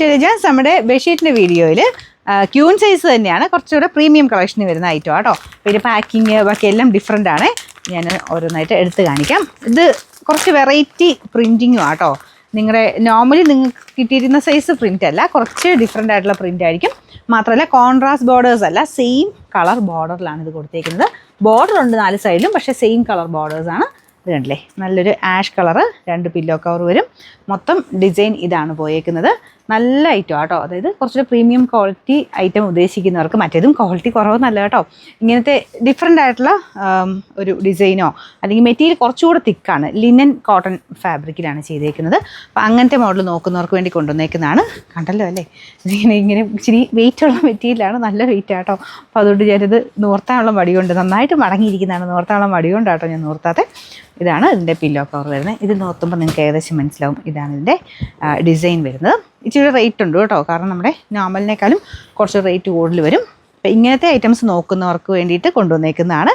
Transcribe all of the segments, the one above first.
Intelligence നമ്മുടെ ബെഡ്ഷീറ്റിൻ്റെ വീഡിയോയിൽ queen size തന്നെയാണ്, കുറച്ചുകൂടെ പ്രീമിയം കളക്ഷന് വരുന്ന ഐറ്റം ആട്ടോ. പിന്നെ പാക്കിങ് ബാക്കി എല്ലാം ഡിഫറെൻ്റ് ആണ്. ഞാൻ ഓരോന്നായിട്ട് എടുത്ത് കാണിക്കാം. ഇത് കുറച്ച് വെറൈറ്റി പ്രിൻറ്റിങ്ങും ആട്ടോ. നിങ്ങളുടെ നോർമലി നിങ്ങൾക്ക് കിട്ടിയിരുന്ന സൈസ് പ്രിൻ്റ് അല്ല, കുറച്ച് ഡിഫറെൻ്റ് ആയിട്ടുള്ള പ്രിൻ്റ് ആയിരിക്കും. മാത്രമല്ല കോൺട്രാസ്റ്റ് ബോർഡേഴ്സ് അല്ല, സെയിം കളർ ബോർഡറിലാണ് ഇത് കൊടുത്തേക്കുന്നത്. ബോർഡർ ഉണ്ട് 4 സൈഡിലും, പക്ഷേ സെയിം കളർ ബോർഡേഴ്സാണ്. ഇത് കണ്ടില്ലേ, നല്ലൊരു ആഷ് കളറ്, 2 പില്ലോ കവർ വരും. മൊത്തം ഡിസൈൻ ഇതാണ് പോയേക്കുന്നത്. നല്ല ഐറ്റം ആട്ടോ. അതായത് കുറച്ചൊരു പ്രീമിയം ക്വാളിറ്റി ഐറ്റം ഉദ്ദേശിക്കുന്നവർക്ക്, മറ്റേതും ക്വാളിറ്റി കുറവൊന്നല്ല കേട്ടോ. ഇങ്ങനത്തെ ഡിഫറെൻ്റ് ആയിട്ടുള്ള ഒരു ഡിസൈനോ അല്ലെങ്കിൽ മെറ്റീരിയൽ കുറച്ചുകൂടെ തിക്കാണ്, ലിനൻ കോട്ടൺ ഫാബ്രിക്കിലാണ് ചെയ്തേക്കുന്നത്. അപ്പോൾ അങ്ങനത്തെ മോഡൽ നോക്കുന്നവർക്ക് വേണ്ടി കൊണ്ടുവന്നേക്കുന്നതാണ്. കണ്ടല്ലോ അല്ലേ, ഇങ്ങനെ ഇച്ചിരി വെയിറ്റുള്ള മെറ്റീരിയലാണ്, നല്ല വെയിറ്റ് ആട്ടോ. അപ്പോൾ അതുകൊണ്ട് ഞാനിത് നൂർത്താനുള്ള മടിയുണ്ട്, നന്നായിട്ട് മടങ്ങിയിരിക്കുന്നതാണ്, നൂർത്താനുള്ള മടിയുണ്ടാട്ടോ ഞാൻ നൂർത്താതെ. ഇതാണ് ഇതിൻ്റെ പില്ലോ കവർ വരുന്നത്. ഇത് നോക്കുമ്പോൾ നിങ്ങൾക്ക് ഏകദേശം മനസ്സിലാവും, ഇതാണ് ഇതിൻ്റെ ഡിസൈൻ വരുന്നത്. ഇച്ചിരി റേറ്റ് ഉണ്ട് കേട്ടോ, കാരണം നമ്മുടെ നോർമലിനേക്കാളും കുറച്ച് റേറ്റ് കൂടുതൽ വരും. അപ്പോൾ ഇങ്ങനത്തെ ഐറ്റംസ് നോക്കുന്നവർക്ക് വേണ്ടിയിട്ട് കൊണ്ടുവന്നേക്കുന്നതാണ്.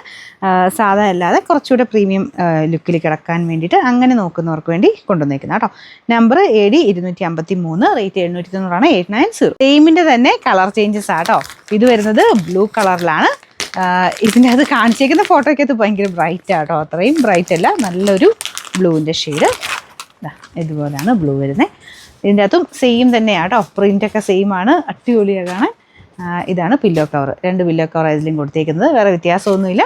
സാധാ അല്ലാതെ കുറച്ചുകൂടെ പ്രീമിയം ലുക്കിൽ കിടക്കാൻ വേണ്ടിയിട്ട് അങ്ങനെ നോക്കുന്നവർക്ക് വേണ്ടി കൊണ്ടുവന്നേക്കുന്നത് കേട്ടോ. Number AD 253, rate 790, 890. സെയിമിൻ്റെ തന്നെ കളർ ചേഞ്ചസ് ആട്ടോ. ഇത് വരുന്നത് ബ്ലൂ കളറിലാണ്. ഇതിൻ്റെ അത് കാണിച്ചേക്കുന്ന ഫോട്ടോയ്ക്കകത്ത് ഭയങ്കര ബ്രൈറ്റ് ആട്ടോ, അത്രയും ബ്രൈറ്റ് അല്ല, നല്ലൊരു ബ്ലൂവിൻ്റെ ഷെയ്ഡ്. ഇതുപോലെയാണ് ബ്ലൂ വരുന്നത്. ഇതിൻ്റെ അകത്തും സെയിം തന്നെയാണ് കേട്ടോ, പ്രിൻ്റൊക്കെ സെയിം ആണ്, അടിപൊളിയാണ് കാണാൻ. ഇതാണ് പില്ലോ കവർ, 2 പില്ലോ കവർ ഇതിലും കൊടുത്തേക്കുന്നത്, വേറെ വ്യത്യാസമൊന്നുമില്ല.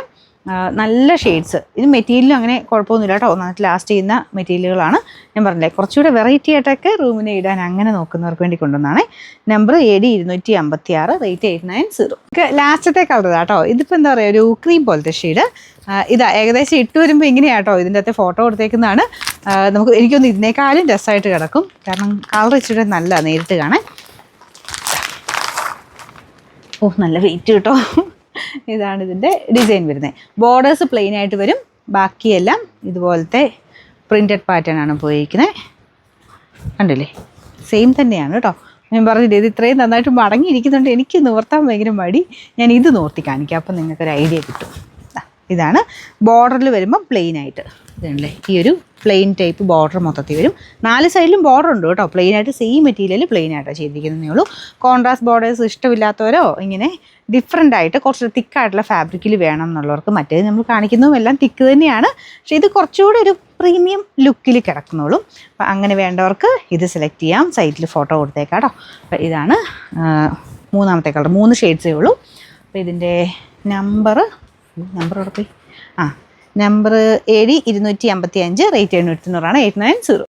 നല്ല ഷെയ്ഡ്സ്. ഇത് മെറ്റീരിയലും അങ്ങനെ കുഴപ്പമൊന്നുമില്ല കേട്ടോ, നന്നായിട്ട് ലാസ്റ്റ് ചെയ്യുന്ന മെറ്റീരിയലുകളാണ്. ഞാൻ പറഞ്ഞില്ലേ, കുറച്ചുകൂടെ വെറൈറ്റി ആയിട്ടൊക്കെ റൂമിനെ ഇടാൻ അങ്ങനെ നോക്കുന്നവർക്ക് വേണ്ടി കൊണ്ടുവന്നാണ്. Number AD 256, rate 890. ലാസ്റ്റത്തെ കളർ കേട്ടോ. ഇതിപ്പോൾ എന്താ പറയുക, ഒരു ക്രീം പോലത്തെ ഷെയ്ഡ്. ഇതാ ഏകദേശം ഇട്ട് വരുമ്പോൾ ഇങ്ങനെയാട്ടോ ഇതിൻ്റെ അകത്തെ ഫോട്ടോ കൊടുത്തേക്കുന്നതാണ്. നമുക്ക് എനിക്കൊന്ന് ഇതിനേക്കാളും രസമായിട്ട് കിടക്കും, കാരണം കളർ ഇച്ചിരി നല്ല നേരിട്ട് കാണാൻ. ഓ, നല്ല വെയിറ്റ് കേട്ടോ. ഇതാണ് ഇതിൻ്റെ ഡിസൈൻ വരുന്നത്. ബോർഡേഴ്സ് പ്ലെയിൻ ആയിട്ട് വരും, ബാക്കിയെല്ലാം ഇതുപോലത്തെ പ്രിൻറ്റഡ് പാറ്റേൺ ആണ് പോയിരിക്കുന്നത്. കണ്ടില്ലേ, സെയിം തന്നെയാണ് കേട്ടോ. ഞാൻ പറഞ്ഞില്ലേ, ഇത് ഇത്രയും നന്നായിട്ട് മടങ്ങിയിരിക്കുന്നുണ്ട്, എനിക്ക് നിവർത്താൻ ഭയങ്കര മടി. ഞാൻ ഇത് നിവർത്തി കാണിക്കാം, അപ്പം നിങ്ങൾക്കൊരു ഐഡിയ കിട്ടും. ഇതാണ് ബോർഡറിൽ വരുമ്പം പ്ലെയിൻ ആയിട്ട് ഇതാണല്ലേ, ഈ ഒരു പ്ലെയിൻ ടൈപ്പ് ബോർഡർ മൊത്തത്തിൽ വരും. 4 സൈഡിലും ബോർഡർ ഉണ്ട് കേട്ടോ, പ്ലെയിൻ ആയിട്ട് സെയിം മെറ്റീരിയൽ പ്ലെയിൻ ആയിട്ടാണ് ചെയ്തിരിക്കുന്നതേ ഉള്ളൂ. കോൺട്രാസ്റ്റ് ബോർഡേഴ്സ് ഇഷ്ടമില്ലാത്തവരോ ഇങ്ങനെ ഡിഫറെൻ്റ് ആയിട്ട് കുറച്ച് തിക്കായിട്ടുള്ള ഫാബ്രിക്കിൽ വേണം എന്നുള്ളവർക്ക്, മറ്റേത് നമ്മൾ കാണിക്കുന്നതും എല്ലാം തിക്ക് തന്നെയാണ്, പക്ഷേ ഇത് കുറച്ചുകൂടെ ഒരു പ്രീമിയം ലുക്കിൽ കിടക്കുന്നുള്ളൂ. അപ്പോൾ അങ്ങനെ വേണ്ടവർക്ക് ഇത് സെലക്ട് ചെയ്യാം. സൈറ്റിൽ ഫോട്ടോ കൊടുത്തേക്കാം കേട്ടോ. അപ്പോൾ ഇതാണ് 3ാമത്തെ കളർ, 3 ഷെയ്ഡ്സേ ഉള്ളൂ. അപ്പോൾ ഇതിൻ്റെ നമ്പർ അവിടെ പോയി. Number AD 255, rate 790, 890.